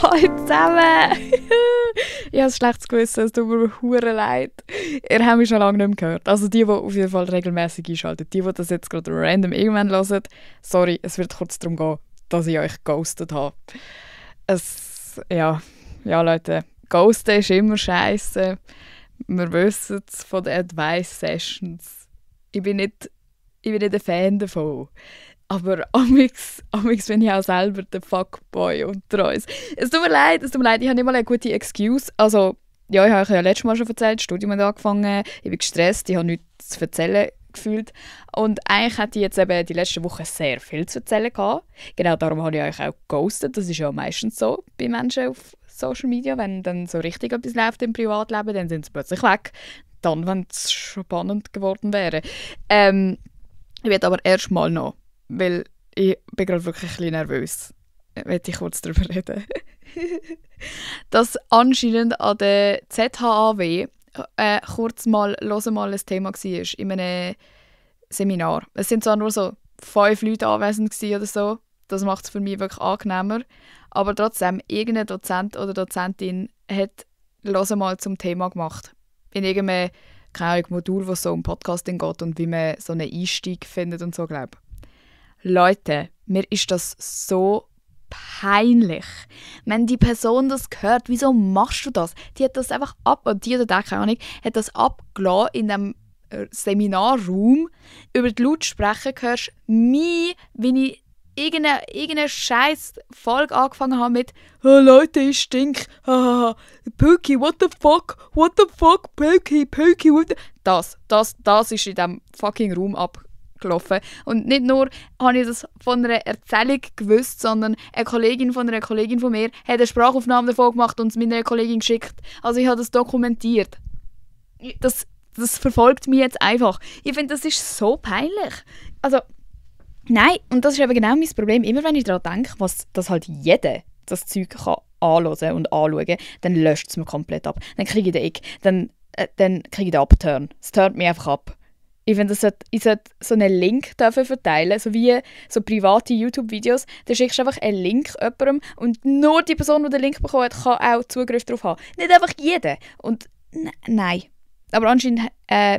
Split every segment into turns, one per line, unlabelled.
Hallo zusammen! Ich habe ein schlechtes Gewissen, es tut mir hure leid. Ihr habt mich schon lange nicht mehr gehört. Also die auf jeden Fall regelmäßig einschalten. Die das jetzt gerade random irgendwann hören. Sorry, es wird kurz darum gehen, dass ich euch ghostet habe. Ja Leute, ghosten ist immer scheiße. Wir wissen es von den Advice Sessions. Ich bin nicht ein Fan davon. Aber amix bin ich auch selber der Fuckboy unter uns. Es tut mir leid, ich habe nicht mal eine gute Excuse. Also, ja, ich habe euch ja letztes Mal schon erzählt, das Studium hat angefangen, ich bin gestresst, ich habe nichts zu erzählen gefühlt. Und eigentlich hatte ich jetzt eben die letzten Wochen sehr viel zu erzählen gehabt. Genau darum habe ich euch auch geghostet. Das ist ja meistens so bei Menschen auf Social Media. Wenn dann so richtig etwas läuft im Privatleben, dann sind sie plötzlich weg. Dann, wenn es spannend geworden wäre. Ich werde aber erst mal noch, weil ich bin gerade wirklich ein bisschen nervös. Möchte ich kurz darüber reden. Dass anscheinend an der ZHAW kurz mal ein Thema war in einem Seminar. Es sind zwar nur so 5 Leute anwesend oder so. Das macht es für mich wirklich angenehmer. Aber trotzdem, irgendein Dozent oder Dozentin hat mal zum Thema gemacht. In irgendeinem Modul, wo es so um Podcasting geht und wie man so einen Einstieg findet und so, glaube ich. Leute, mir ist das so peinlich. Wenn die Person das hört, wieso machst du das? Die hat das einfach keine Ahnung, hat das abgelassen in dem Seminarraum. Über die Lautsprecher hörst du mich, wie ich irgendeine scheiß Folge angefangen habe mit «Oh Leute, ich stink, Pöki, what the fuck, Pöki, what the...» Das ist in diesem fucking Raum abgelaufen. Und nicht nur habe ich das von einer Erzählung gewusst, sondern eine Kollegin von mir hat eine Sprachaufnahme davon gemacht und es meiner Kollegin geschickt. Also ich habe das dokumentiert. Das verfolgt mich jetzt einfach. Ich finde, das ist so peinlich. Also, nein, und das ist eben genau mein Problem. Immer wenn ich daran denke, dass halt jeder das Zeug kann anhören und anschauen, dann löscht es mir komplett ab. Dann kriege ich den Ick. Dann kriege ich den Upturn. Es turnt mich einfach ab. Ich finde, ich sollte so einen Link dafür verteilen, so wie so private YouTube-Videos. Da schickst du einfach einen Link jemandem und nur die Person, die den Link bekommen hat, kann auch Zugriff darauf haben. Nicht einfach jeder. Und nein. Aber anscheinend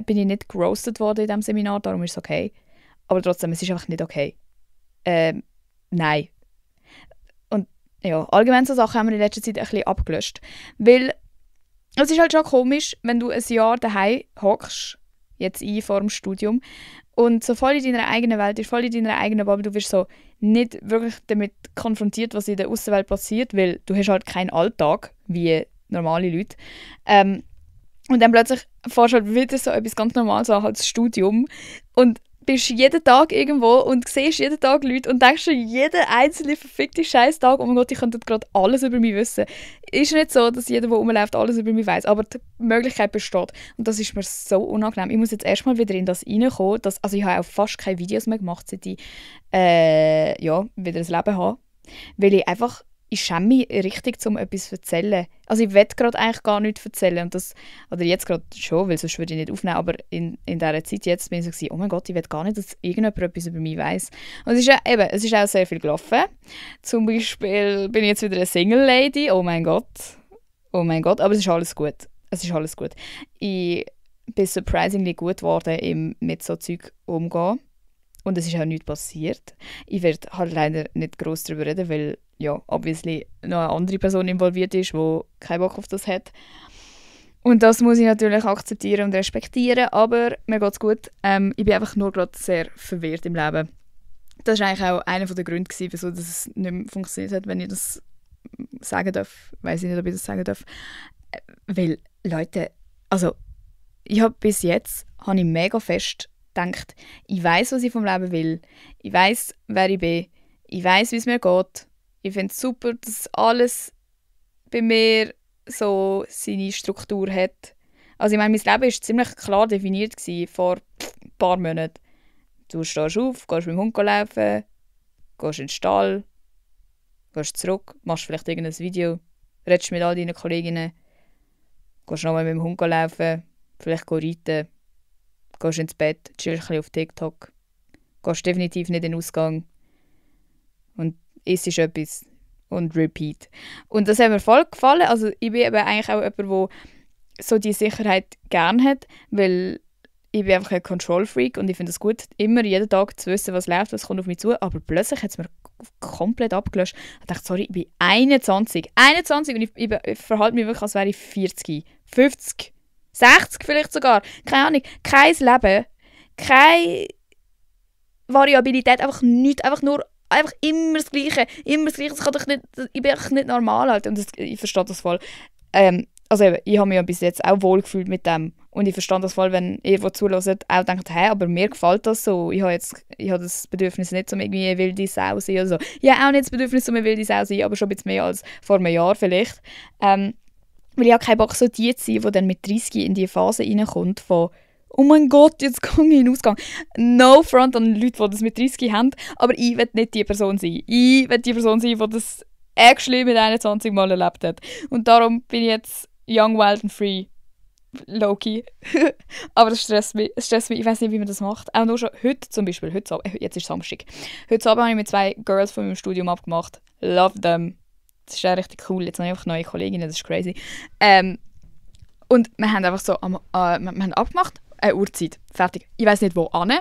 bin ich nicht geroastet worden in diesem Seminar, darum ist es okay. Aber trotzdem, es ist einfach nicht okay. Nein. Und ja, allgemein so Sachen haben wir in letzter Zeit ein bisschen abgelöscht. Weil es ist halt schon komisch, wenn du ein Jahr daheim hockst, jetzt vor dem Studium, und so voll in deiner eigenen Welt ist, voll in deiner eigenen Bubble, du wirst so nicht wirklich damit konfrontiert, was in der Aussenwelt passiert, weil du hast halt keinen Alltag, wie normale Leute. Und dann plötzlich fährst du halt wieder so etwas ganz Normales an als Studium und bist jeden Tag irgendwo und siehst jeden Tag Leute und denkst schon jeden einzelnen verfickten Scheiß-Tag, oh mein Gott, ich könnte gerade alles über mich wissen. Ist nicht so, dass jeder, der rumläuft, alles über mich weiss, aber die Möglichkeit besteht. Und das ist mir so unangenehm. Ich muss jetzt erstmal wieder in das reinkommen. Also ich habe auch fast keine Videos mehr gemacht, seit ich wieder ein Leben habe. Weil ich schäme mich richtig, um etwas zu erzählen. Also ich will gerade eigentlich gar nichts erzählen. Und oder jetzt gerade schon, weil sonst würde ich nicht aufnehmen. Aber in dieser Zeit jetzt bin ich so, oh mein Gott, ich will gar nicht, dass irgendjemand etwas über mich weiss. Und es ist auch sehr viel gelaufen. Zum Beispiel bin ich jetzt wieder eine Single-Lady. Oh mein Gott. Aber es ist alles gut. Ich bin surprisingly gut geworden, mit so Zeug umzugehen. Und es ist auch nichts passiert. Ich werde halt leider nicht gross darüber reden, weil ja, obviously noch eine andere Person involviert ist, die keinen Bock auf das hat. Und das muss ich natürlich akzeptieren und respektieren, aber mir geht es gut. Ich bin einfach nur gerade sehr verwirrt im Leben. Das war eigentlich auch einer der Gründe, wieso es nicht mehr funktioniert hat, wenn ich das sagen darf. Ich weiss nicht, ob ich das sagen darf. Weil, Leute, also ich habe bis jetzt mega fest gedacht, ich weiss, was ich vom Leben will. Ich weiss, wer ich bin. Ich weiss, wie es mir geht. Ich finde es super, dass alles bei mir so seine Struktur hat. Also ich meine, mein Leben war ziemlich klar definiert vor ein paar Monaten. Du stehst auf, gehst mit dem Hund laufen, gehst in den Stall, gehst zurück, machst vielleicht irgendein Video, redest mit all deinen Kolleginnen, gehst nochmal mit dem Hund laufen, vielleicht reiten, gehst ins Bett, chillst ein bisschen auf TikTok, gehst definitiv nicht in den Ausgang und isst etwas und repeat. Und das hat mir voll gefallen. Also ich bin eben eigentlich auch jemand, der so die Sicherheit gerne hat, weil ich bin einfach ein Control-Freak und ich finde es gut, immer jeden Tag zu wissen, was läuft, was kommt auf mich zu. Aber plötzlich hat es mir komplett abgelöscht. Ich dachte, sorry, ich bin 21. 21 und ich verhalte mich wirklich, als wäre ich 40, 50, 60 vielleicht sogar. Keine Ahnung. Kein Leben, keine Variabilität, einfach nichts, einfach immer das Gleiche. Immer das Gleiche. Das kann doch nicht, ich bin einfach nicht normal halt. Und ich verstehe das voll. Also eben, ich habe mich ja bis jetzt auch wohlgefühlt mit dem. Und ich verstehe das voll, wenn ihr, die zuhört, auch denkt, hey, aber mir gefällt das so. Ich habe das Bedürfnis nicht, um irgendwie eine wilde Sau zu sein oder so. Ich habe auch nicht das Bedürfnis, um eine wilde Sau zu sein, aber schon ein bisschen mehr als vor einem Jahr vielleicht. Weil ich habe keinen Bock, so die zu sein, die dann mit 30 in die Phase reinkommt von «Oh mein Gott, jetzt gehe ich in den Ausgang». No front an Leute, die das mit 30 haben, aber ich will nicht die Person sein. Ich will die Person sein, die das actually mit 21 Mal erlebt hat. Und darum bin ich jetzt young, wild and free. Low-key. Aber das stresst mich. Ich weiß nicht, wie man das macht. Auch nur schon heute zum Beispiel. Jetzt ist Samstag. Heute Abend habe ich mit 2 Girls von meinem Studium abgemacht. Love them. Das ist ja richtig cool. Jetzt habe ich einfach neue Kolleginnen. Das ist crazy. Und wir haben einfach so wir haben abgemacht. Eine Uhrzeit. Fertig. Ich weiss nicht, wo an.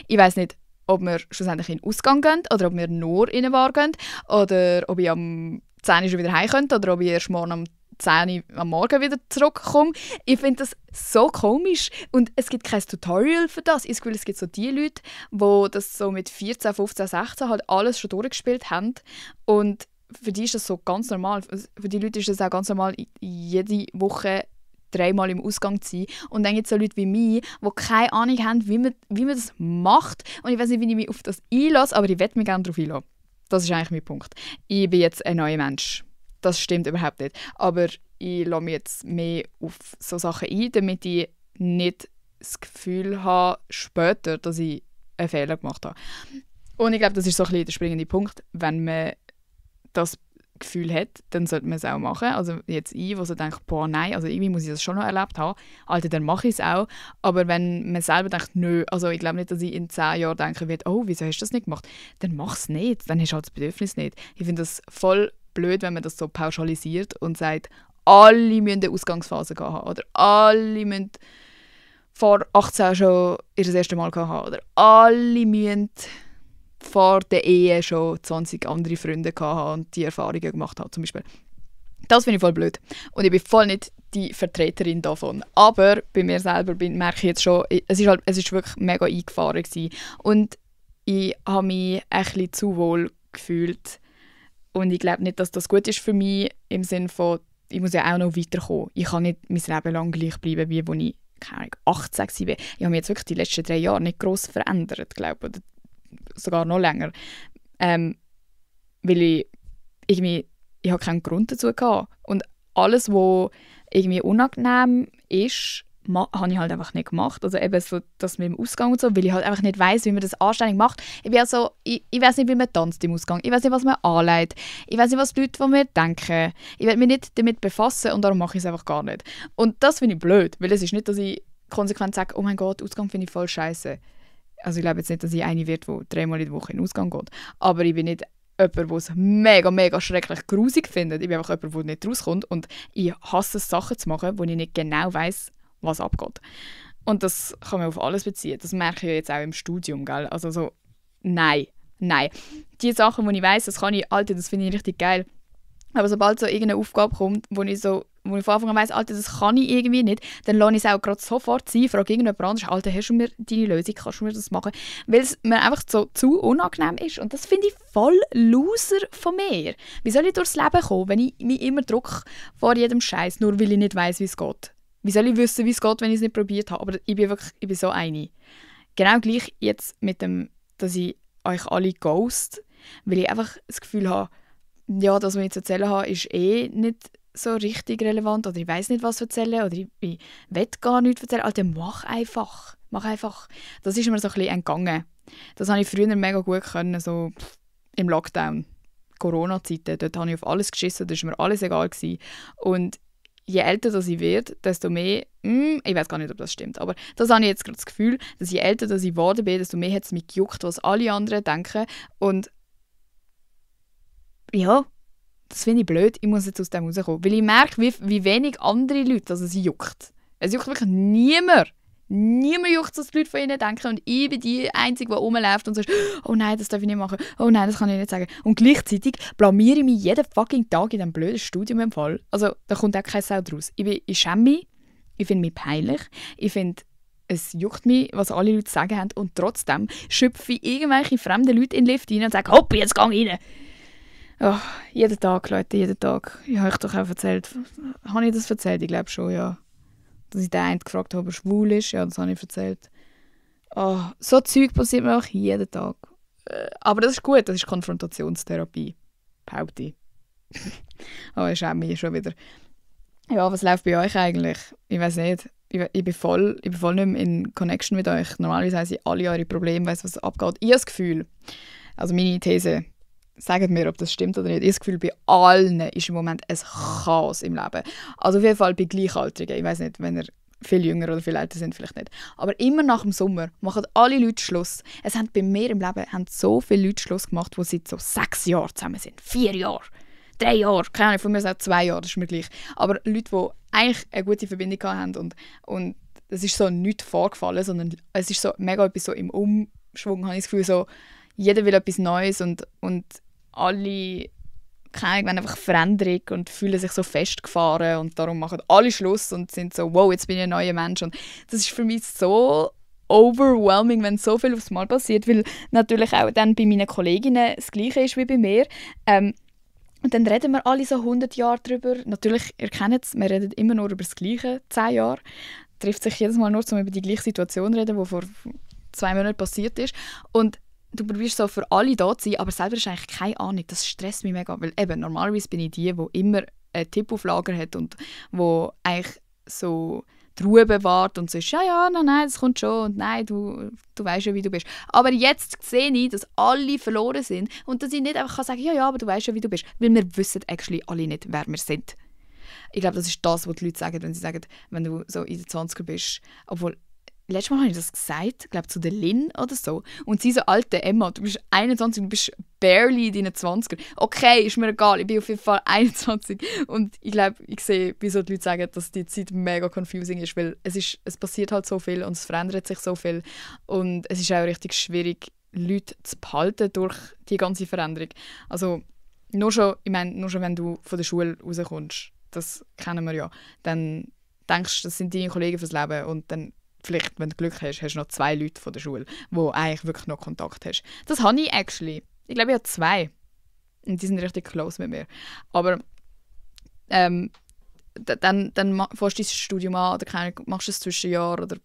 Ich weiss nicht, ob wir schlussendlich in den Ausgang gehen oder ob wir nur in eine Bar gehen oder ob ich am 10 Uhr schon wieder heim könnte oder ob ich erst morgen am 10 Uhr am Morgen wieder zurückkomme. Ich finde das so komisch und es gibt kein Tutorial für das. Ich habe das Gefühl, es gibt so die Leute, die das so mit 14, 15, 16 halt alles schon durchgespielt haben und für die ist das so ganz normal. Für die Leute ist das auch ganz normal, jede Woche 3-mal im Ausgang zu sein. Und dann gibt es so Leute wie mich, die keine Ahnung haben, wie man das macht. Und ich weiß nicht, wie ich mich auf das einlasse, aber ich will mich gerne darauf einlassen. Das ist eigentlich mein Punkt. Ich bin jetzt ein neuer Mensch. Das stimmt überhaupt nicht. Aber ich lasse mich jetzt mehr auf so Sachen ein, damit ich nicht das Gefühl habe, später, dass ich einen Fehler gemacht habe. Und ich glaube, das ist so ein bisschen der springende Punkt. Wenn man das Gefühl hat, dann sollte man es auch machen. Also jetzt ich, wo so denkt, boah, nein, also irgendwie muss ich das schon noch erlebt haben. Alter, dann mache ich es auch. Aber wenn man selber denkt, nö, also ich glaube nicht, dass ich in 10 Jahren denken werde, oh, wieso hast du das nicht gemacht? Dann mach es nicht. Dann hast du halt das Bedürfnis nicht. Ich finde das voll blöd, wenn man das so pauschalisiert und sagt, alle müssen eine Ausgangsphase haben oder alle müssen vor 18 schon ihr erstes Mal haben oder alle müssen vor der Ehe schon 20 andere Freunde haben und die Erfahrungen gemacht haben, zum Beispiel. Das finde ich voll blöd. Und ich bin voll nicht die Vertreterin davon. Aber bei mir selber merke ich jetzt schon, es ist wirklich mega eingefahren gewesen. Und ich habe mich ein bisschen zu wohl gefühlt. Und ich glaube nicht, dass das gut ist für mich, im Sinne von, ich muss ja auch noch weiterkommen. Ich kann nicht mein Leben lang gleich bleiben, wie als ich, keine Ahnung, 18 war. Ich habe mich jetzt wirklich die letzten 3 Jahre nicht gross verändert, glaube ich. Sogar noch länger. Weil ich habe keinen Grund dazu gehabt. Und alles, was irgendwie unangenehm ist, habe ich halt einfach nicht gemacht. Also eben so das mit dem Ausgang und so, weil ich halt einfach nicht weiss, wie man das anständig macht. Ich weiss nicht, wie man tanzt im Ausgang. Ich weiss nicht, was man anlegt. Ich weiss nicht, was die Leute von mir denken. Ich will mich nicht damit befassen und darum mache ich es einfach gar nicht. Und das finde ich blöd, weil es ist nicht, dass ich konsequent sage, oh mein Gott, Ausgang finde ich voll scheiße. Also ich glaube jetzt nicht, dass ich eine wird, die 3-mal in der Woche in den Ausgang geht. Aber ich bin nicht jemand, der es mega, mega schrecklich grusig findet. Ich bin einfach jemand, der nicht rauskommt. Und ich hasse es, Sachen zu machen, wo ich nicht genau weiss, was abgeht. Und das kann man auf alles beziehen. Das merke ich jetzt auch im Studium, gell? Also so, nein. Die Sachen, die ich weiss, das kann ich, Alter, das finde ich richtig geil. Aber sobald so irgendeine Aufgabe kommt, wo ich von Anfang an weiss, Alter, das kann ich irgendwie nicht, dann lasse ich es auch gerade sofort sein, frage irgendjemand anderes, Alter, hast du mir deine Lösung, kannst du mir das machen? Weil es mir einfach so zu unangenehm ist. Und das finde ich voll Loser von mir. Wie soll ich durchs Leben kommen, wenn ich mich immer drücke vor jedem Scheiß, nur weil ich nicht weiss, wie es geht? Wie soll ich wissen, wie es geht, wenn ich es nicht probiert habe? Aber ich bin so eine. Genau gleich jetzt mit dem, dass ich euch alle ghost, weil ich einfach das Gefühl habe, ja, das, was ich zu erzählen habe, ist nicht so richtig relevant oder ich weiss nicht, was erzählen oder ich will gar nichts erzählen. Alter, mach einfach. Das ist mir so ein bisschen entgangen. Das habe ich früher mega gut können, so im Lockdown, Corona-Zeiten. Dort habe ich auf alles geschissen, da war mir alles egal gewesen. Und je älter das ich werde, desto mehr, ich weiß gar nicht, ob das stimmt, aber das habe ich jetzt gerade das Gefühl, dass je älter das ich geworden bin, desto mehr hat es mich gejuckt, was alle anderen denken. Und ja, das finde ich blöd, ich muss jetzt aus dem rauskommen. Weil ich merke, wie wenig andere Leute es juckt. Es juckt wirklich niemand. Niemand juckt, was die Leute von ihnen denken. Und ich bin die Einzige, die rumläuft und sagt, oh nein, das darf ich nicht machen. Oh nein, das kann ich nicht sagen. Und gleichzeitig blamiere ich mich jeden fucking Tag in diesem blöden Studium im Fall. Also da kommt auch kein Sau draus. Ich schäme mich. Ich finde mich peinlich. Ich finde, es juckt mich, was alle Leute zu sagen haben. Und trotzdem schöpfe ich irgendwelche fremden Leute in den Lift rein und sage, hopp, jetzt geh rein. Oh, jeden Tag, Leute, jeden Tag. Ich habe euch doch auch erzählt. Habe ich das erzählt? Ich glaube schon, ja. Dass ich den einen gefragt habe, ob er schwul ist. Ja, das habe ich erzählt. Oh, so Zeug passiert mir auch jeden Tag. Aber das ist gut, das ist Konfrontationstherapie. Behaupte ich. Oh, ich schäme mich schon wieder. Ja, was läuft bei euch eigentlich? Ich weiß nicht. Ich bin voll nicht mehr in Connection mit euch. Normalerweise haben sie alle eure Probleme, weiss, was abgeht. Ich habe das Gefühl, also meine These, sagt mir, ob das stimmt oder nicht. Ich habe das Gefühl, bei allen ist im Moment ein Chaos im Leben. Also auf jeden Fall bei Gleichaltrigen. Ich weiß nicht, wenn ihr viel jünger oder viel älter sind, vielleicht nicht. Aber immer nach dem Sommer machen alle Leute Schluss. Es haben bei mir im Leben so viele Leute Schluss gemacht, die seit so 6 Jahren zusammen sind. 4 Jahre. 3 Jahre. Keine Ahnung, von mir auch 2 Jahre, das ist mir gleich. Aber Leute, die eigentlich eine gute Verbindung hatten und es ist so nichts vorgefallen, sondern es ist so mega etwas so im Umschwung, habe ich das Gefühl, so, jeder will etwas Neues und alle wollen einfach Veränderung und fühlen sich so festgefahren und darum machen alle Schluss und sind so, wow, jetzt bin ich ein neuer Mensch. Und das ist für mich so overwhelming, wenn so viel aufs Mal passiert, weil natürlich auch dann bei meinen Kolleginnen das Gleiche ist wie bei mir. Und dann reden wir alle so 100 Jahre drüber. Natürlich, ihr kennt es, wir reden immer nur über das Gleiche, 10 Jahre. Trifft sich jedes Mal nur, um über die gleiche Situation zu reden, die vor 2 Monaten passiert ist. Und du probierst so für alle da zu sein, aber selber hast du eigentlich keine Ahnung. Das stresst mich mega, weil eben, normalerweise bin ich die immer einen Tipp auf Lager hat und wo eigentlich so die Ruhe bewahrt und sagt, ja, nein, das kommt schon und nein, du weißt ja, wie du bist. Aber jetzt sehe ich, dass alle verloren sind und dass ich nicht einfach sagen kann, ja, aber du weißt ja, wie du bist. Weil wir wissen actually alle nicht, wer wir sind. Ich glaube, das ist das, was die Leute sagen, wenn sie sagen, wenn du so in den 20er bist. Obwohl, letztes Mal habe ich das gesagt, ich glaube zu der Lynn oder so. Und sie so, alte Emma, du bist 21, du bist barely in deinen 20er. Okay, ist mir egal, ich bin auf jeden Fall 21. Und ich glaube, ich sehe, wieso die Leute sagen, dass die Zeit mega confusing ist, weil es passiert halt so viel und es verändert sich so viel. Und es ist auch richtig schwierig, Leute zu behalten durch die ganze Veränderung. Also nur schon, wenn du von der Schule rauskommst, das kennen wir ja, dann denkst du, das sind deine Kollegen fürs Leben und dann vielleicht, wenn du Glück hast, hast du noch 2 Leute von der Schule, wo eigentlich wirklich noch Kontakt hast. Das habe ich actually. Ich glaube, ich habe 2. Und die sind richtig close mit mir. Aber dann fährst du dein Studium an oder machst du ein Zwischenjahr oder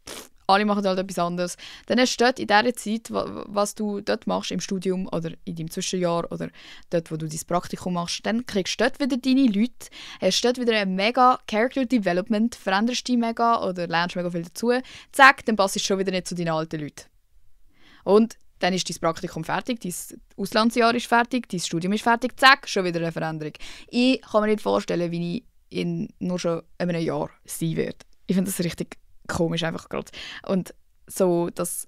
alle machen halt etwas anderes. Dann hast du dort in dieser Zeit, was du dort machst, im Studium oder in deinem Zwischenjahr oder dort, wo du dein Praktikum machst, dann kriegst du dort wieder deine Leute, hast dort wieder ein mega Character Development, veränderst dich mega oder lernst mega viel dazu. Zack, dann passt du schon wieder nicht zu deinen alten Leuten. Und dann ist dein Praktikum fertig, dein Auslandsjahr ist fertig, dein Studium ist fertig, zack, schon wieder eine Veränderung. Ich kann mir nicht vorstellen, wie ich in nur schon einem Jahr sein werde. Ich finde das richtig komisch einfach gerade. Und so, dass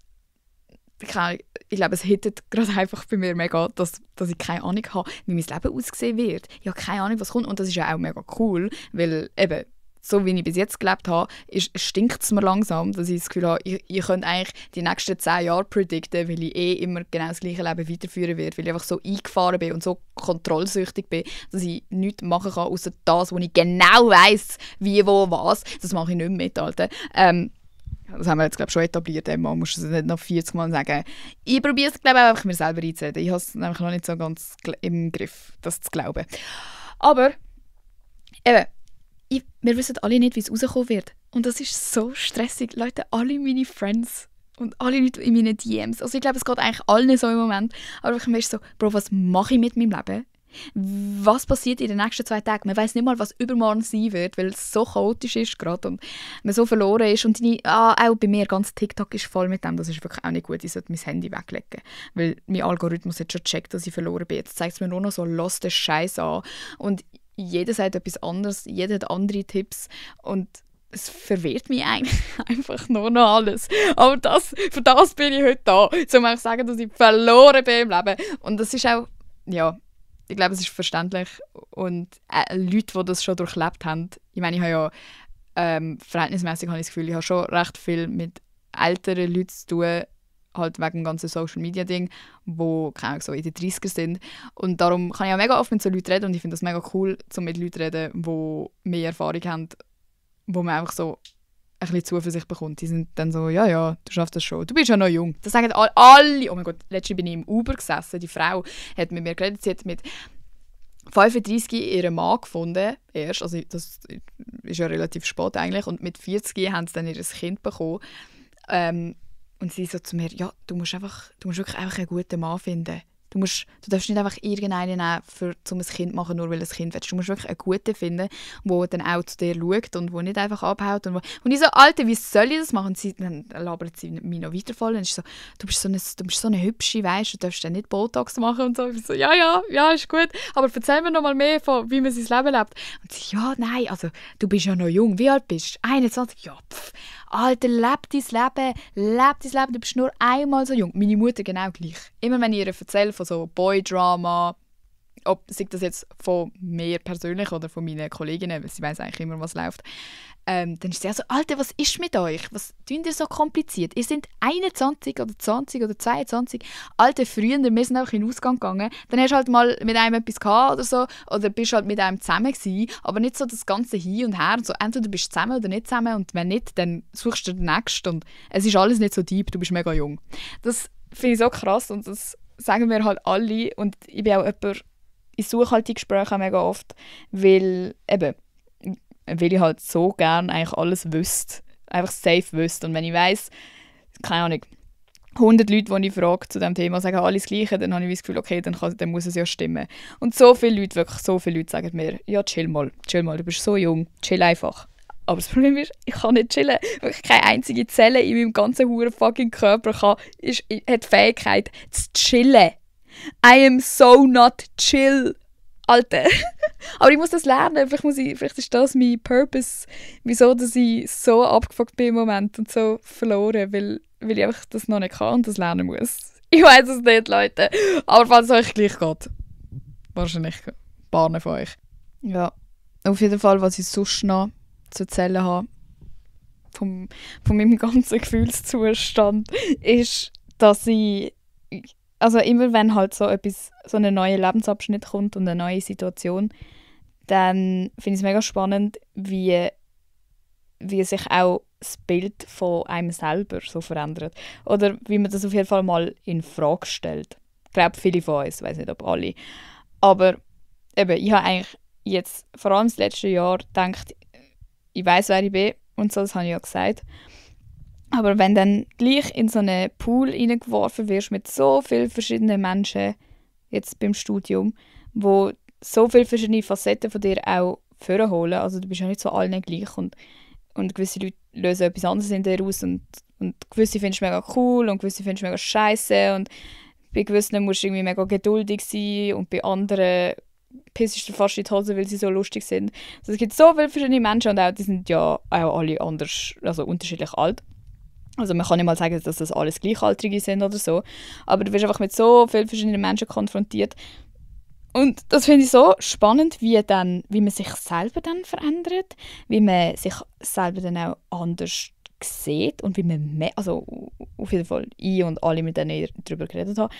ich glaube, es hittet gerade einfach bei mir mega, dass ich keine Ahnung habe, wie mein Leben aussehen wird. Ich habe keine Ahnung, was kommt. Und das ist ja auch mega cool, weil eben, so wie ich bis jetzt gelebt habe, stinkt es mir langsam, dass ich das Gefühl habe, ich könnte eigentlich die nächsten 10 Jahre predikten, weil ich immer genau das gleiche Leben weiterführen werde, weil ich einfach so eingefahren bin und so kontrollsüchtig bin, dass ich nichts machen kann, außer das, wo ich genau weiss, wie, wo, was. Das mache ich nicht mehr mit, Alter. Das haben wir jetzt, glaube ich, schon etabliert. Man muss es nicht noch 40 Mal sagen. Ich probiere es, glaube ich, einfach mir selber einzureden. Ich habe es nämlich noch nicht so ganz im Griff, das zu glauben. Aber, eben, wir wissen alle nicht, wie es rauskommen wird. Und das ist so stressig. Leute, alle meine Friends und alle Leute in meinen DMs. Also ich glaube, es geht eigentlich allen so im Moment. Aber ich merke so, Bro, was mache ich mit meinem Leben? Was passiert in den nächsten 2 Tagen? Man weiß nicht mal, was übermorgen sein wird, weil es so chaotisch ist gerade und man so verloren ist. Und auch bei mir, ganz TikTok ist voll mit dem. Das ist wirklich auch nicht gut. Ich sollte mein Handy weglegen. Weil mein Algorithmus hat schon gecheckt, dass ich verloren bin. Jetzt zeigt es mir nur noch so lost Scheiß an. Und jeder sagt etwas anderes, jeder hat andere Tipps und es verwirrt mich eigentlich einfach nur noch alles. Aber für das bin ich heute da, um euch zu sagen, dass ich verloren bin im Leben. Und das ist auch, ja, ich glaube, es ist verständlich Und Leute, die das schon durchlebt haben, ich meine, ich habe ja verhältnismäßig habe ich das Gefühl, ich habe schon recht viel mit älteren Leuten zu tun, halt wegen dem ganzen Social-Media-Ding, die, keine Ahnung, so in den 30er sind. Und darum kann ich auch mega oft mit so Leuten reden und ich finde das mega cool, so mit Leuten zu reden, die mehr Erfahrung haben, wo man einfach so ein bisschen Zuversicht bekommt. Die sind dann so, ja, du schaffst das schon. Du bist ja noch jung. Das sagen alle. Oh mein Gott, letztens bin ich im Uber gesessen. Die Frau hat mit mir geredet. Sie hat mit 35 ihren Mann gefunden. Erst. Also das ist ja relativ spät eigentlich. Und mit 40 haben sie dann ihr Kind bekommen. Und sie so zu mir, ja, du musst wirklich einfach einen guten Mann finden. Du darfst nicht einfach irgendeinen nehmen, um ein Kind zu machen, nur weil ein Kind willst. Du musst wirklich einen guten finden, der dann auch zu dir schaut und der nicht einfach abhaut. Und ich so, Alter, wie soll ich das machen? Und dann labert sie mich noch weiter voll. Und ich so, du bist so eine hübsche, weißt du darfst dann nicht Botox machen und so. Ich so, ja, ist gut. Aber erzähl mir noch mal mehr von, wie man sein Leben lebt. Und sie, ja, nein, also du bist ja noch jung. Wie alt bist du? 21? Ja, Alter, leb dein Leben, du bist nur einmal so jung. Meine Mutter genau gleich. Immer wenn ich ihr erzähle von so Boy-Drama, ob sei das jetzt von mir persönlich oder von meinen Kolleginnen, weil sie weiss eigentlich immer, was läuft, dann ist sie so, Alter, was ist mit euch? Was tun ihr so kompliziert? Ihr seid 21 oder 20 oder 22. Alter, früher, wir sind auch in den Ausgang gegangen, dann hast du halt mal mit einem etwas gehabt oder so, oder bist halt mit einem zusammen gewesen, aber nicht so das ganze Hin und Her. So, entweder bist du zusammen oder nicht zusammen und wenn nicht, dann suchst du den Nächsten und es ist alles nicht so deep, du bist mega jung. Das finde ich so krass und das sagen wir halt alle und ich bin auch jemand, ich suche halt die Gespräche mega oft, weil ich halt so gerne eigentlich alles wüsste, einfach safe wüsste. Und wenn ich weiss, keine Ahnung, 100 Leute, die ich frage zu diesem Thema, sagen alles Gleiche, dann habe ich das Gefühl, okay, dann muss es ja stimmen. Und so viele Leute sagen mir, ja, chill mal, du bist so jung, chill einfach. Aber das Problem ist, ich kann nicht chillen. Wirklich keine einzige Zelle in meinem ganzen fucking Körper hat die Fähigkeit zu chillen. I am so not chill. Alter. Aber ich muss das lernen. Vielleicht ist das mein Purpose, wieso dass ich so abgefuckt bin im Moment und so verloren, weil ich einfach das noch nicht kann und das lernen muss. Ich weiß es nicht, Leute. Aber falls es euch gleich geht. Wahrscheinlich ein paar von euch. Ja, auf jeden Fall, was ich sonst noch zu erzählen habe, von meinem ganzen Gefühlszustand, ist, dass ich also immer wenn halt so ein neuer Lebensabschnitt kommt und eine neue Situation, dann finde ich es mega spannend, wie sich auch das Bild von einem selber so verändert. Oder wie man das auf jeden Fall mal in Frage stellt. Ich glaube, viele von uns, ich weiß nicht, ob alle. Aber eben, ich habe eigentlich jetzt, vor allem das letzte Jahr, gedacht, ich weiß, wer ich bin und so, das habe ich ja gesagt. Aber wenn du dann gleich in so einen Pool hineingeworfen wirst mit so vielen verschiedenen Menschen, jetzt beim Studium, wo so viele verschiedene Facetten von dir auch vorholen, also du bist ja nicht so allen gleich und gewisse Leute lösen etwas anderes in dir aus und gewisse findest du mega cool und gewisse findest du mega scheisse und bei gewissen musst du irgendwie mega geduldig sein und bei anderen pissest du fast in die Hose, weil sie so lustig sind. Also es gibt so viele verschiedene Menschen und auch, die sind ja auch alle anders, also unterschiedlich alt. Also man kann nicht mal sagen, dass das alles Gleichaltrige sind oder so, aber du wirst einfach mit so vielen verschiedenen Menschen konfrontiert. Und das finde ich so spannend, wie man sich selber dann verändert, wie man sich selber dann auch anders sieht und wie man also auf jeden Fall ich und alle, mit denen ich darüber geredet habe,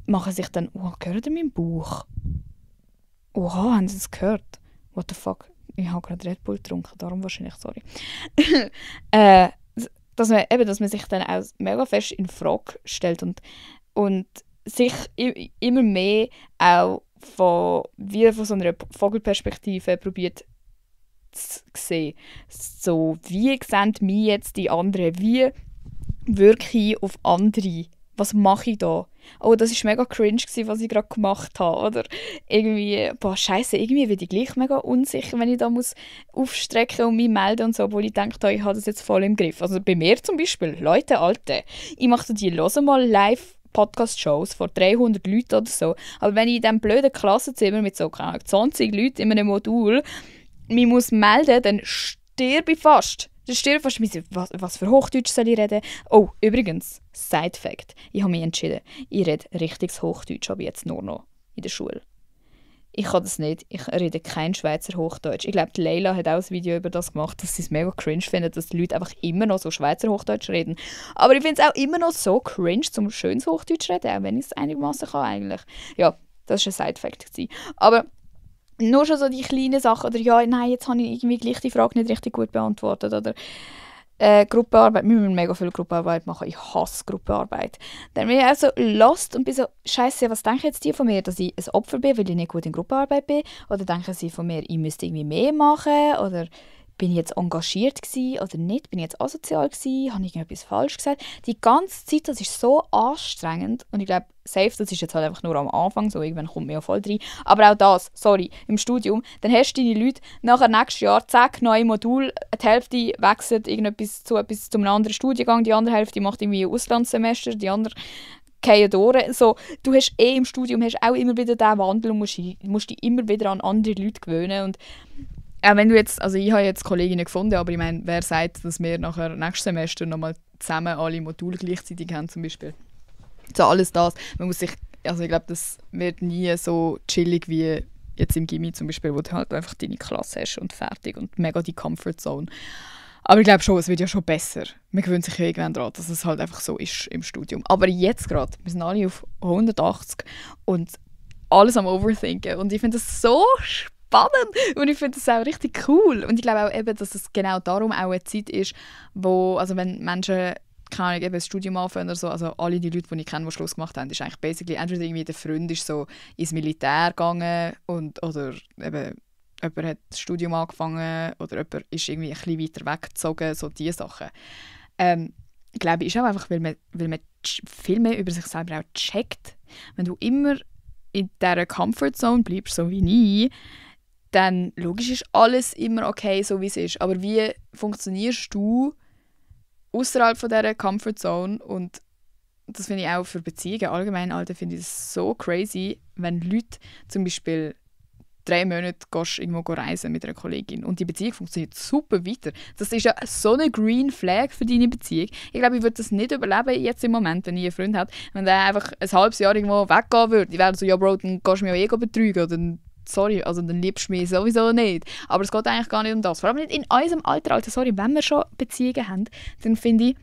machen sich dann, gehört in meinem Bauch? Oha, haben sie das gehört? What the fuck? Ich habe gerade Red Bull getrunken, darum wahrscheinlich, sorry. Dass man sich dann auch mega fest in Frage stellt und sich immer mehr auch von so einer Vogelperspektive probiert zu sehen. So, wie sehen mich jetzt die anderen? Wie wirke ich auf andere? Was mache ich da? Oh, das war mega cringe, was ich gerade gemacht habe. Oder irgendwie, scheisse, irgendwie werde ich gleich mega unsicher, wenn ich da muss aufstrecken und mich melden und so, obwohl ich denke, ich habe das jetzt voll im Griff. Also bei mir zum Beispiel, Leute, Alte, ich mache die hören mal live Podcast-Shows vor 300 Leuten oder so. Aber wenn ich in diesem blöden Klassenzimmer mit so 20 Leuten in einem Modul mich muss melden, dann sterbe ich fast. Was für Hochdeutsch soll ich reden? Oh, übrigens, Side-Fact. Ich habe mich entschieden, ich rede richtiges Hochdeutsch, aber jetzt nur noch in der Schule. Ich kann das nicht. Ich rede kein Schweizer Hochdeutsch. Ich glaube, Leila hat auch ein Video über das gemacht, dass sie es mega cringe finden, dass die Leute einfach immer noch so Schweizer Hochdeutsch reden. Aber ich finde es auch immer noch so cringe, zum schönes Hochdeutsch reden, auch wenn ich es einigermaßen kann eigentlich. Ja, das war ein Side-Fact. Aber nur schon so die kleinen Sachen, oder ja, nein, jetzt habe ich irgendwie gleich die Frage nicht richtig gut beantwortet, oder Gruppenarbeit, wir müssen mega viel Gruppenarbeit machen. Ich hasse Gruppenarbeit. Dann bin ich auch so lost und bin so, Scheiße, was denken jetzt die von mir, dass ich ein Opfer bin, weil ich nicht gut in Gruppenarbeit bin? Oder denken sie von mir, ich müsste irgendwie mehr machen? Oder bin ich jetzt engagiert gewesen oder nicht? Bin ich jetzt asozial gewesen? Habe ich irgendetwas falsch gesagt? Die ganze Zeit, das ist so anstrengend. Und ich glaube, safe, das ist jetzt halt einfach nur am Anfang, so irgendwann kommt man ja voll rein. Aber auch das, sorry, im Studium, dann hast du deine Leute nachher nächstes Jahr, zack, neue Modul, die Hälfte wechselt irgendetwas zu einem anderen Studiengang, die andere Hälfte macht irgendwie ein Auslandssemester, die andere fallen durch. So, du hast im Studium hast auch immer wieder diesen Wandel und musst dich immer wieder an andere Leute gewöhnen. Und auch wenn du jetzt, also ich habe jetzt Kolleginnen gefunden, aber ich meine, wer sagt, dass wir nachher nächstes Semester nochmal zusammen alle Module gleichzeitig haben zum Beispiel. So alles das. Man muss sich, also ich glaube, das wird nie so chillig wie jetzt im Gymi zum Beispiel, wo du halt einfach deine Klasse hast und fertig und mega die Comfortzone. Aber ich glaube schon, es wird ja schon besser. Man gewöhnt sich ja irgendwann daran, dass es halt einfach so ist im Studium. Aber jetzt gerade, wir sind alle auf 180 und alles am Overthinken und ich finde das so spannend und ich finde das auch richtig cool. Und ich glaube auch eben, dass es genau darum auch eine Zeit ist, wo, also wenn Menschen keine Ahnung, eben ein Studium anfangen oder so, also alle die Leute, die ich kenne, die Schluss gemacht haben, ist eigentlich basically, entweder irgendwie der Freund ist so ins Militär gegangen oder eben jemand hat das Studium angefangen oder jemand ist irgendwie ein bisschen weiter weggezogen, so diese Sachen. Ich glaube, ist auch einfach, weil man viel mehr über sich selber auch checkt. Wenn du immer in dieser Comfortzone bleibst, so wie ich, dann logisch ist alles immer okay, so wie es ist. Aber wie funktionierst du außerhalb von dieser Comfortzone? Und das finde ich auch für Beziehungen allgemein, Alter, finde ich das so crazy, wenn Leute zum Beispiel 3 Monate irgendwo reisen mit einer Kollegin und die Beziehung funktioniert super weiter. Das ist ja so eine Green Flag für deine Beziehung. Ich glaube, ich würde das nicht überleben jetzt im Moment, wenn ich einen Freund habe, wenn der einfach ein halbes Jahr irgendwo weggehen würde. Ich wäre so, ja Bro, dann gehst du mich ja betrügen oder sorry, also dann liebst du mich sowieso nicht. Aber es geht eigentlich gar nicht um das. Vor allem nicht in unserem Alter, sorry, wenn wir schon Beziehungen haben, dann finde ich,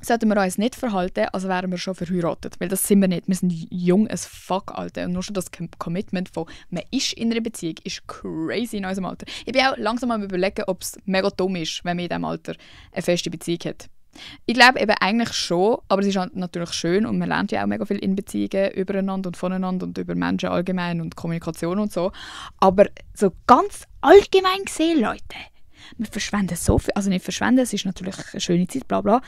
sollten wir uns nicht verhalten, als wären wir schon verheiratet. Weil das sind wir nicht. Wir sind jung as fuck, Alter. Und nur schon das Commitment von, man ist in einer Beziehung, ist crazy in unserem Alter. Ich bin auch langsam am überlegen, ob es mega dumm ist, wenn man in diesem Alter eine feste Beziehung hat. Ich glaube eben eigentlich schon, aber es ist natürlich schön und man lernt ja auch mega viel in Beziehungen übereinander und voneinander und über Menschen allgemein und Kommunikation und so. Aber so ganz allgemein gesehen, Leute, wir verschwenden so viel, also nicht verschwenden, es ist natürlich eine schöne Zeit, bla bla,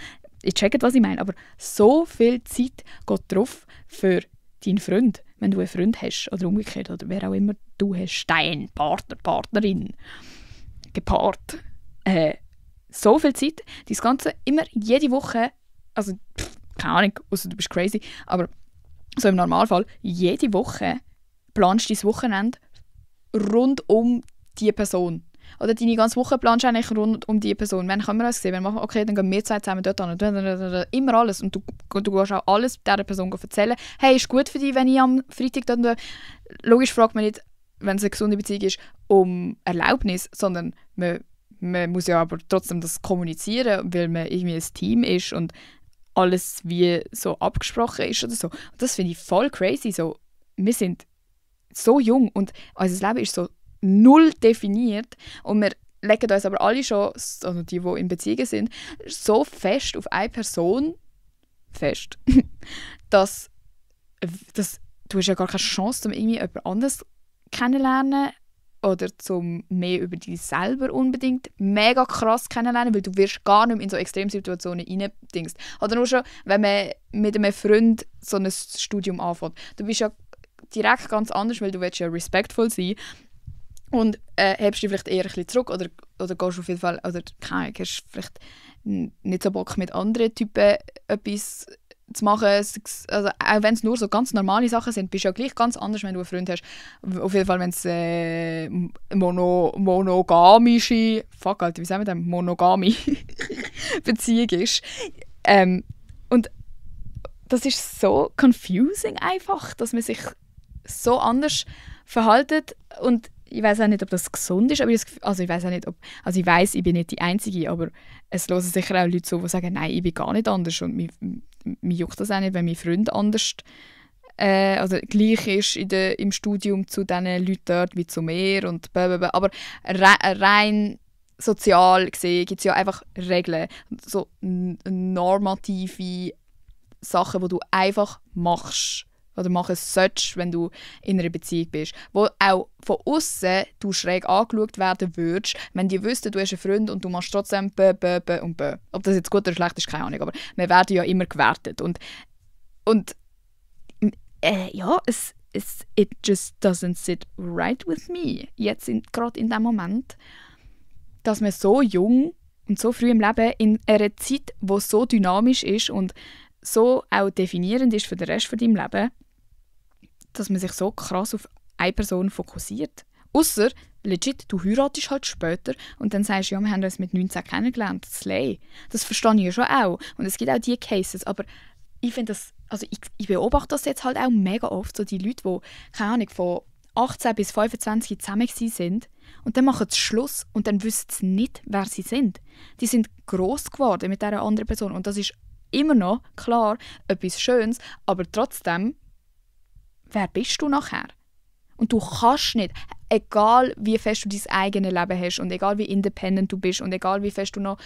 ich checke, was ich meine, aber so viel Zeit geht drauf für deinen Freund, wenn du einen Freund hast oder umgekehrt oder wer auch immer du hast, dein Partner, Partnerin, gepaart, so viel Zeit, das Ganze immer jede Woche, also keine Ahnung, ausser du bist crazy, aber so im Normalfall, jede Woche planst du dein Wochenende rund um die Person. Oder deine ganze Woche planst du eigentlich rund um die Person. Wenn haben wir das gesehen, wenn wir machen, okay, dann gehen wir zwei zusammen dort an. Immer alles. Und du gehst auch alles dieser Person erzählen. Hey, ist gut für dich, wenn ich am Freitag dann... Logisch fragt man nicht, wenn es eine gesunde Beziehung ist, um Erlaubnis, sondern man muss ja aber trotzdem das kommunizieren, weil man irgendwie ein Team ist und alles wie so abgesprochen ist oder so. Und das finde ich voll crazy. So, wir sind so jung und unser Leben ist so null definiert und wir legen uns aber alle schon, also die in Beziehungen sind, so fest auf eine Person fest, dass du hast ja gar keine Chance, um irgendwie jemand anderes kennenzulernen oder zum mehr über dich selber unbedingt mega krass kennenlernen, weil du wirst gar nicht mehr in so Extremsituationen reindingst. Oder nur schon, wenn man mit einem Freund so ein Studium anfängt. Du bist ja direkt ganz anders, weil du willst ja respektvoll sein und hebst dich vielleicht eher ein bisschen zurück oder gehst auf jeden Fall, oder keine Ahnung, hast vielleicht nicht so Bock mit anderen Typen etwas zu machen. Also, auch wenn es nur so ganz normale Sachen sind, bist du ja gleich ganz anders, wenn du einen Freund hast. Auf jeden Fall, wenn es monogamische, fuck Alter, wie sagen wir das? Monogame Beziehung ist. Und das ist so confusing einfach, dass man sich so anders verhalten und ich weiß auch nicht, ob das gesund ist, aber ich weiß auch nicht, ich weiß, ich bin nicht die Einzige, aber es hören sicher auch Leute so, die sagen, nein, ich bin gar nicht anders und mir juckt das auch nicht, wenn mein Freund anders gleich ist im Studium zu diesen Leuten dort wie zu mir und blablabla. Aber rein sozial gesehen gibt es ja einfach Regeln, so normative Sachen, die du einfach machst oder machen solltest, wenn du in einer Beziehung bist. Wo auch von außen du schräg angeschaut werden würdest, wenn die wüssten, du hast einen Freund und du machst trotzdem b und b. Ob das jetzt gut oder schlecht ist, keine Ahnung, aber wir werden ja immer gewertet. Und it just doesn't sit right with me. Jetzt gerade in dem Moment, dass man so jung und so früh im Leben in einer Zeit, die so dynamisch ist und so auch definierend ist für den Rest von deinem Leben, dass man sich so krass auf eine Person fokussiert. Ausser, legit, du heiratest halt später und dann sagst du, ja, wir haben uns mit 19 kennengelernt. Slay. Das verstehe ich ja schon auch. Und es gibt auch diese Cases, aber ich finde das, also ich beobachte das jetzt halt auch mega oft, so die Leute, die, keine Ahnung, von 18 bis 25 zusammen sind und dann machen sie Schluss und dann wissen sie nicht, wer sie sind. Die sind gross geworden mit dieser anderen Person und das ist immer noch, klar, etwas Schönes, aber trotzdem, wer bist du nachher? Und du kannst nicht, egal wie fest du dein eigenes Leben hast und egal wie independent du bist und egal wie fest du noch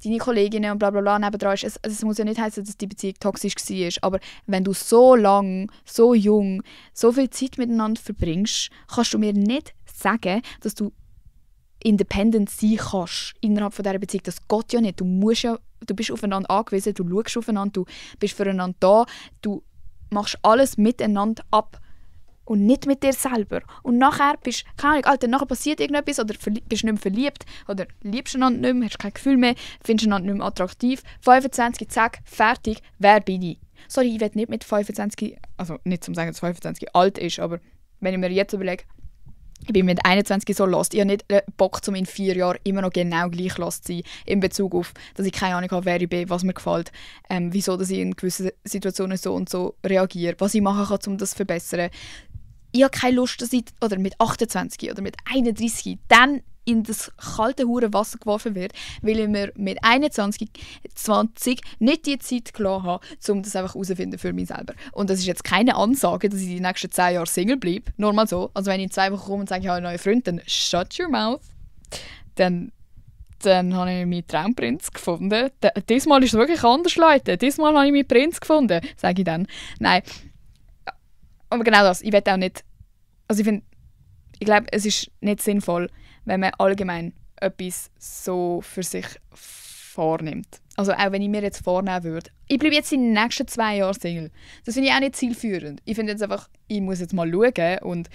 deine Kolleginnen und bla bla bla nebendran hast, es muss ja nicht heißen, dass die Beziehung toxisch war, aber wenn du so lang, so jung, so viel Zeit miteinander verbringst, kannst du mir nicht sagen, dass du independent sein kannst innerhalb von dieser Beziehung. Das geht ja nicht. Du bist aufeinander angewiesen, du schaust aufeinander, du bist füreinander da, du machst alles miteinander ab und nicht mit dir selber. Und nachher bist du, keine Ahnung, Alter, nachher passiert irgendetwas oder bist nicht mehr verliebt oder liebst einander nicht mehr, hast kein Gefühl mehr, findest einander nicht mehr attraktiv. 25, zack, fertig, wer bin ich? Sorry, ich will nicht mit 25, also nicht zum sagen, dass 25 alt ist, aber wenn ich mir jetzt überlege, ich bin mit 21 so lost. Ich habe nicht Bock, in 4 Jahren immer noch genau gleich lost zu sein, in Bezug auf, dass ich keine Ahnung habe, wer ich bin, was mir gefällt, wieso dass ich in gewissen Situationen so und so reagiere, was ich machen kann, um das zu verbessern. Ich habe keine Lust, dass ich oder mit 28 oder mit 31 dann in das kalte hure Wasser geworfen wird, weil ich mir mit 21, 20 nicht die Zeit gelassen habe, um das einfach herauszufinden für mich selber. Und das ist jetzt keine Ansage, dass ich die nächsten 10 Jahre Single bleibe. Nur mal so. Also wenn ich in 2 Wochen komme und sage, ich habe einen neuen Freund, dann shut your mouth. Dann habe ich meinen Traumprinz gefunden. Diesmal ist es wirklich anders, Leute. Diesmal habe ich meinen Prinz gefunden, sage ich dann. Nein. Aber genau das. Ich will auch nicht... Also ich glaube, es ist nicht sinnvoll, wenn man allgemein etwas so für sich vornimmt. Also auch wenn ich mir jetzt vornehmen würde, ich bleibe jetzt in den nächsten 2 Jahren Single. Das finde ich auch nicht zielführend. Ich finde jetzt einfach, ich muss jetzt mal schauen und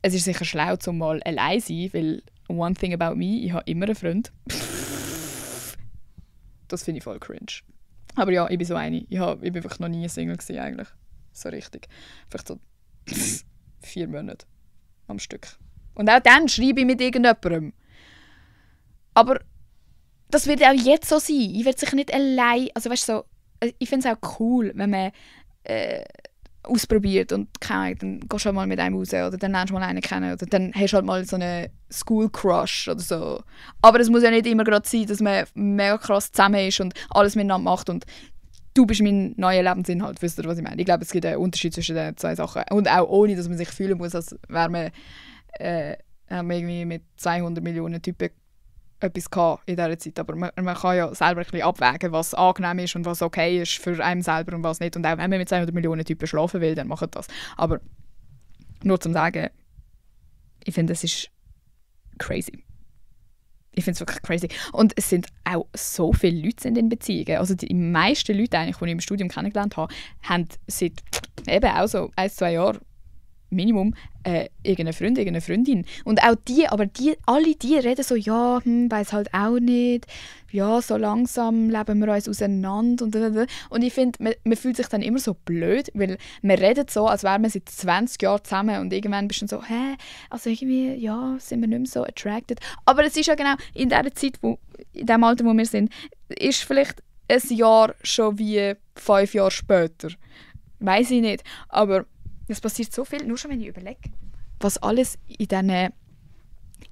es ist sicher schlau, zum mal allein zu sein, weil one thing about me, ich habe immer einen Freund. Das finde ich voll cringe. Aber ja, ich bin so eine. Ich bin wirklich noch nie Single gewesen, eigentlich. So richtig. Vielleicht so 4 Monate am Stück. Und auch dann schreibe ich mit irgendjemandem. Aber das wird auch jetzt so sein. Ich werde sicher nicht allein... Also weißt du, so, ich finde es auch cool, wenn man ausprobiert und dann gehst du halt mal mit einem raus oder dann lernst du mal einen kennen oder dann hast du halt mal so einen School-Crush oder so. Aber es muss ja nicht immer gerade sein, dass man mega krass zusammen ist und alles miteinander macht und du bist mein neuer Lebensinhalt, wisst ihr, was ich meine? Ich glaube, es gibt einen Unterschied zwischen den 2 Sachen. Und auch ohne, dass man sich fühlen muss, als wäre man irgendwie mit 200 Millionen Typen etwas gehabt in dieser Zeit. Aber man kann ja selber ein bisschen abwägen, was angenehm ist und was okay ist für einen selber und was nicht. Und auch wenn man mit 200 Millionen Typen schlafen will, dann macht das. Aber nur zum Sagen, ich finde, das ist crazy. Ich finde es wirklich crazy. Und es sind auch so viele Leute in Beziehungen. Also die meisten Leute, eigentlich, die ich im Studium kennengelernt habe, haben seit eben auch so 1-2 Jahren Minimum irgendeinen Freund, irgendeine Freundin. Und auch alle die reden so, ja, weiss halt auch nicht, ja, so langsam leben wir uns auseinander und ich finde, man fühlt sich dann immer so blöd, weil man redet so, als wären wir seit 20 Jahren zusammen und irgendwann bist du so, also irgendwie, ja, sind wir nicht mehr so attracted. Aber es ist ja genau in der Zeit, in dem Alter, wo wir sind, ist vielleicht ein Jahr schon wie 5 Jahre später. Weiss ich nicht, aber es passiert so viel, nur schon wenn ich überlege, was alles in diesen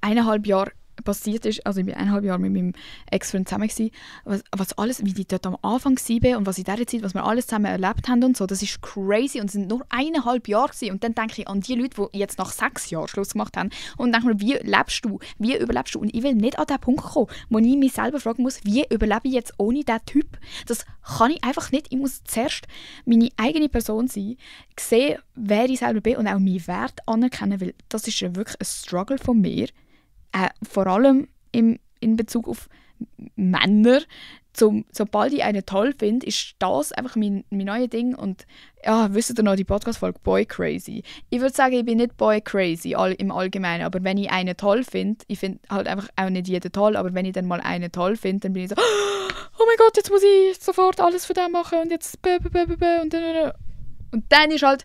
1,5 Jahren passiert ist, also ich war 1,5 Jahre mit meinem Ex-Freund zusammen gewesen, was alles, wie ich dort am Anfang war und was in dieser Zeit, was wir alles zusammen erlebt haben und so, das ist crazy und es sind nur 1,5 Jahre gewesen. Und dann denke ich an die Leute, die jetzt nach 6 Jahren Schluss gemacht haben und denke mir, wie lebst du, wie überlebst du? Und ich will nicht an den Punkt kommen, wo ich mich selber fragen muss, wie überlebe ich jetzt ohne diesen Typ? Das kann ich einfach nicht. Ich muss zuerst meine eigene Person sein, sehen, wer ich selber bin und auch meinen Wert anerkennen, weil das ist ja wirklich ein Struggle von mir. Vor allem in Bezug auf Männer. Sobald ich einen toll finde, ist das einfach mein neues Ding. Und ja, wisst ihr noch die Podcast-Folge «Boy Crazy»? Ich würde sagen, ich bin nicht «Boy Crazy» im Allgemeinen, aber wenn ich einen toll finde, ich finde halt einfach auch nicht jeden toll, aber wenn ich dann mal einen toll finde, dann bin ich so «Oh mein Gott, jetzt muss ich sofort alles für den machen und jetzt und dann ist halt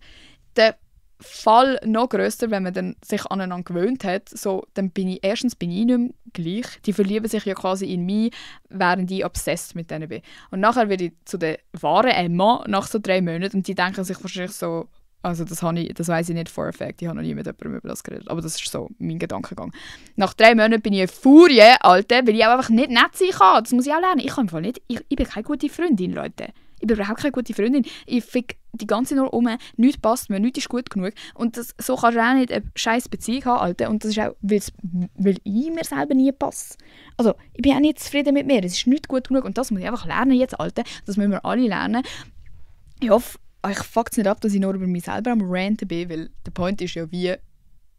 der Fall noch grösser, wenn man dann sich aneinander gewöhnt hat. So, dann bin ich nicht mehr gleich. Die verlieben sich ja quasi in mich, während ich obsessed mit denen bin. Und nachher werde ich zu der wahren Emma nach so 3 Monaten und die denken sich wahrscheinlich so, also das weiss ich nicht for a fact, ich habe noch nie mit jemandem über das geredet, aber das ist so mein Gedankengang. Nach 3 Monaten bin ich eine Furie, Alter, weil ich auch einfach nicht nett sein kann. Das muss ich auch lernen. Ich bin keine gute Freundin, Leute. Ich bin überhaupt keine gute Freundin. Ich fick die ganze Zeit nur um, nichts passt mir, nichts ist gut genug. Und so kannst du auch nicht eine scheiß Beziehung haben, Alter. Und das ist auch, weil ich mir selber nie passe. Also, ich bin auch nicht zufrieden mit mir. Es ist nicht gut genug. Und das muss ich einfach lernen jetzt, Alter. Das müssen wir alle lernen. Ich hoffe, ich fuck es nicht ab, dass ich nur über mich selber am ranten bin, weil der Point ist ja wie,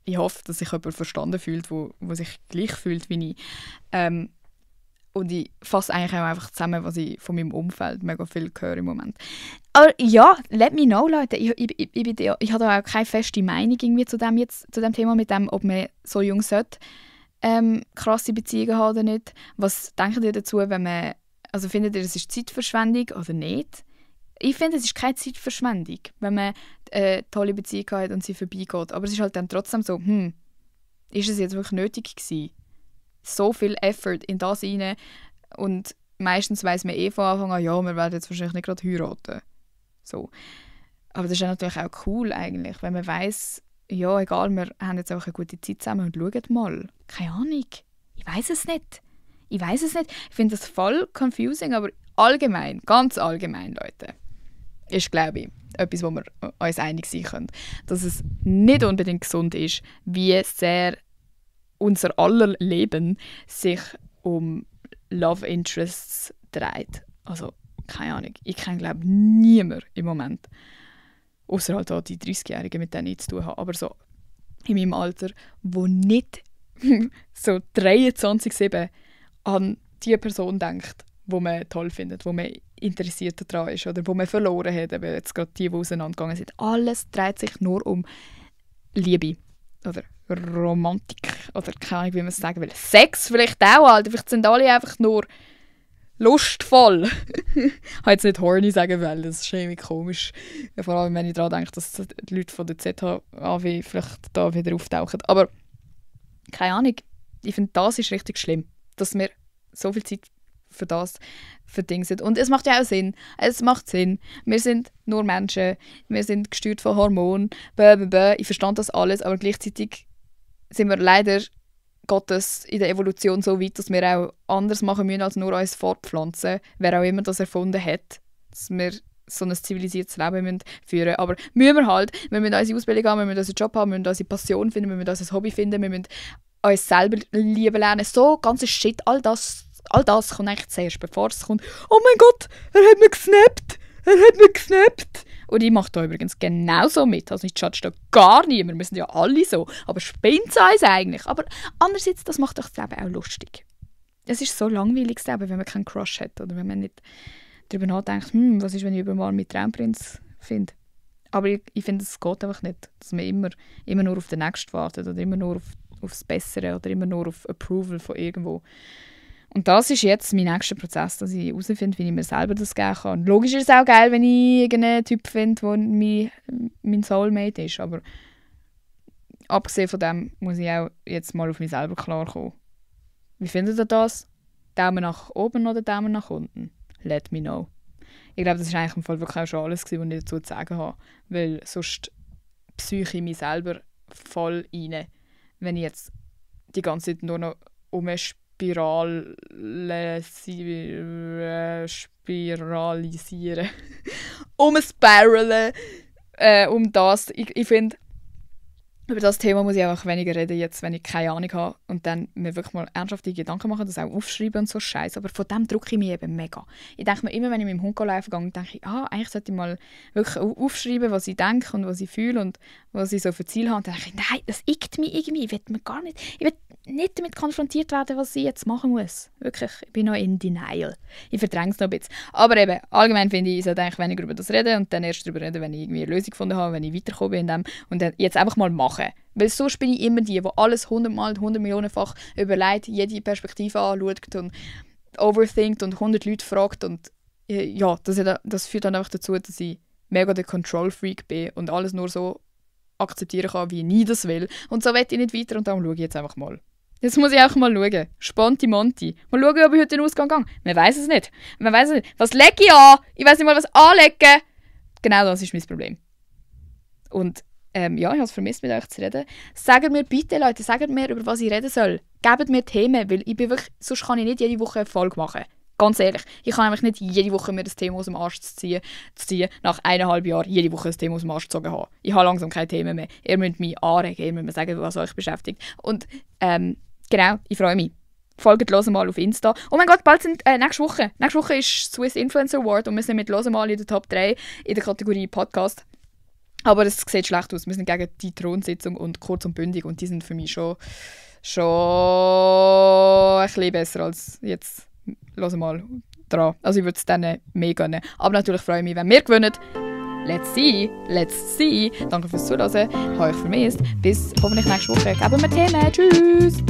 ich hoffe, dass sich jemand verstanden fühlt, wo sich gleich fühlt wie ich. Und ich fasse eigentlich auch einfach zusammen, was ich von meinem Umfeld mega viel höre im Moment. Aber ja, let me know, Leute. Ich habe da auch keine feste Meinung irgendwie zu dem Thema, mit dem, ob man so jung sollte, krasse Beziehungen haben oder nicht. Was denkt ihr dazu, also findet ihr, es ist Zeitverschwendung oder nicht? Ich finde, es ist keine Zeitverschwendung, wenn man eine tolle Beziehung hat und sie vorbeigeht. Aber es ist halt dann trotzdem so, ist es jetzt wirklich nötig gewesen? So viel Effort in das rein und meistens weiss man von Anfang an, ja, wir werden jetzt wahrscheinlich nicht gerade heiraten. So. Aber das ist ja natürlich auch cool eigentlich, wenn man weiss, ja, egal, wir haben jetzt auch eine gute Zeit zusammen und schauen mal. Keine Ahnung. Ich weiss es nicht. Ich finde das voll confusing, aber allgemein, ganz allgemein, Leute, ist, glaube ich, etwas, wo wir uns einig sein können, dass es nicht unbedingt gesund ist, wie sehr unser aller Leben sich um Love Interests dreht. Also, keine Ahnung. Ich kenne, glaube ich, niemanden im Moment, außer halt auch die 30-Jährigen, mit denen ich zu tun habe, aber so in meinem Alter, wo nicht so 23/7 an die Person denkt, die man toll findet, wo man interessiert daran ist oder wo man verloren hat, eben jetzt gerade die auseinandergegangen sind. Alles dreht sich nur um Liebe oder Romantik oder keine Ahnung, wie man es sagen will. Sex vielleicht auch, Alter. Vielleicht sind alle einfach nur lustvoll. Ich kann jetzt nicht horny sagen, weil das ist irgendwie komisch. Ja, vor allem, wenn ich daran denke, dass die Leute von der ZHAW vielleicht da wieder auftauchen. Aber keine Ahnung. Ich finde, das ist richtig schlimm, dass wir so viel Zeit für das verdingsen. Und es macht ja auch Sinn. Es macht Sinn. Wir sind nur Menschen. Wir sind gesteuert von Hormonen. Ich verstand das alles, aber gleichzeitig sind wir leider Gottes in der Evolution so weit, dass wir auch anders machen müssen, als nur uns fortpflanzen. Wer auch immer das erfunden hat, dass wir so ein zivilisiertes Leben führen müssen. Aber müssen wir halt. Wir müssen unsere Ausbildung haben, wir müssen unseren Job haben, wir müssen unsere Passion finden, wir müssen unser Hobby finden, wir müssen uns selber lieben lernen. So ganzes Shit, all das kommt eigentlich zuerst, bevor es kommt, oh mein Gott, er hat mich gesnappt. Und ich mache da übrigens genauso mit. Also ich judge da gar niemand, wir sind ja alle so. Aber spinnt es uns eigentlich. Aber andererseits, das macht doch das Leben auch lustig. Es ist so langweilig, das Leben, wenn man keinen Crush hat oder wenn man nicht darüber nachdenkt, was ist, wenn ich über mal meinen Traumprinz finde. Aber ich finde, es geht einfach nicht, dass man immer nur auf den Nächsten wartet oder immer nur aufs Bessere oder immer nur auf Approval von irgendwo. Und das ist jetzt mein nächster Prozess, dass ich herausfinde, wie ich mir selber das geben kann. Logisch ist es auch geil, wenn ich irgendeinen Typ finde, der mein Soulmate ist. Aber abgesehen von dem muss ich auch jetzt mal auf mich selber klarkommen. Wie findet ihr das? Daumen nach oben oder Daumen nach unten? Let me know. Ich glaube, das war eigentlich im Fall wirklich auch schon alles, was ich dazu zu sagen habe. Weil sonst psyche ich mich selber voll rein, wenn ich jetzt die ganze Zeit nur noch spiralisiere. Umspiralen. Das. Ich finde, über das Thema muss ich einfach weniger reden, jetzt, wenn ich keine Ahnung habe. Und dann mir wirklich mal ernsthafte Gedanken machen, das auch aufschreiben und so Scheiße. Aber von dem drücke ich mich eben mega. Ich denke mir immer, wenn ich mit dem Hund laufen gehe, denke ich, eigentlich sollte ich mal wirklich aufschreiben, was ich denke und was ich fühle und was ich so für Ziele habe. Und dann denke ich, nein, das ickt mich irgendwie. Ich will nicht damit konfrontiert werden, was ich jetzt machen muss. Wirklich, ich bin noch in Denial. Ich verdränge es noch ein bisschen. Aber eben, allgemein finde ich sollte eigentlich weniger über das reden und dann erst darüber reden, wenn ich irgendwie eine Lösung gefunden habe, wenn ich weitergekommen bin in dem. Und dann jetzt einfach mal machen. Weil sonst bin ich immer die alles 100 Millionenfach überlegt, jede Perspektive anschaut und overthinkt und 100 Leute fragt. Und ja, das führt dann einfach dazu, dass ich mega der Control-Freak bin und alles nur so akzeptieren kann, wie ich das will. Und so will ich nicht weiter und darum schaue ich jetzt einfach mal. Jetzt muss ich einfach mal schauen. Sponti Monti. Mal schauen, ob ich heute in den Ausgang gehe. Man weiß es nicht. Was lege ich an? Ich weiß nicht mal, was anlegen. Genau das ist mein Problem. Und ja, ich habe es vermisst, mit euch zu reden. Sagt mir bitte, Leute, sagt mir, über was ich reden soll. Gebt mir Themen, weil ich bin wirklich, sonst kann ich nicht jede Woche eine Folge machen. Ganz ehrlich. Ich kann nämlich nicht jede Woche mir das Thema aus dem Arsch ziehen, nach 1,5 Jahren jede Woche das Thema aus dem Arsch gezogen haben. Ich habe langsam keine Themen mehr. Ihr müsst mich anregen, ihr müsst mir sagen, was euch beschäftigt. Und genau, ich freue mich. Folgt «Hören mal» auf Insta. Oh mein Gott, bald sind nächste Woche. Nächste Woche ist Swiss Influencer Award und wir sind mit «Hören mal» in der Top 3 in der Kategorie Podcast. Aber es sieht schlecht aus. Wir sind gegen die Thronsitzung und kurz und bündig und die sind für mich schon ein bisschen besser als jetzt. Hören mal dran. Also ich würde es denen mehr gönnen. Aber natürlich freue ich mich, wenn wir gewinnen. Let's see. Danke fürs Zuhören. Ich habe euch vermisst. Bis hoffentlich nächste Woche. Geben wir Themen. Tschüss.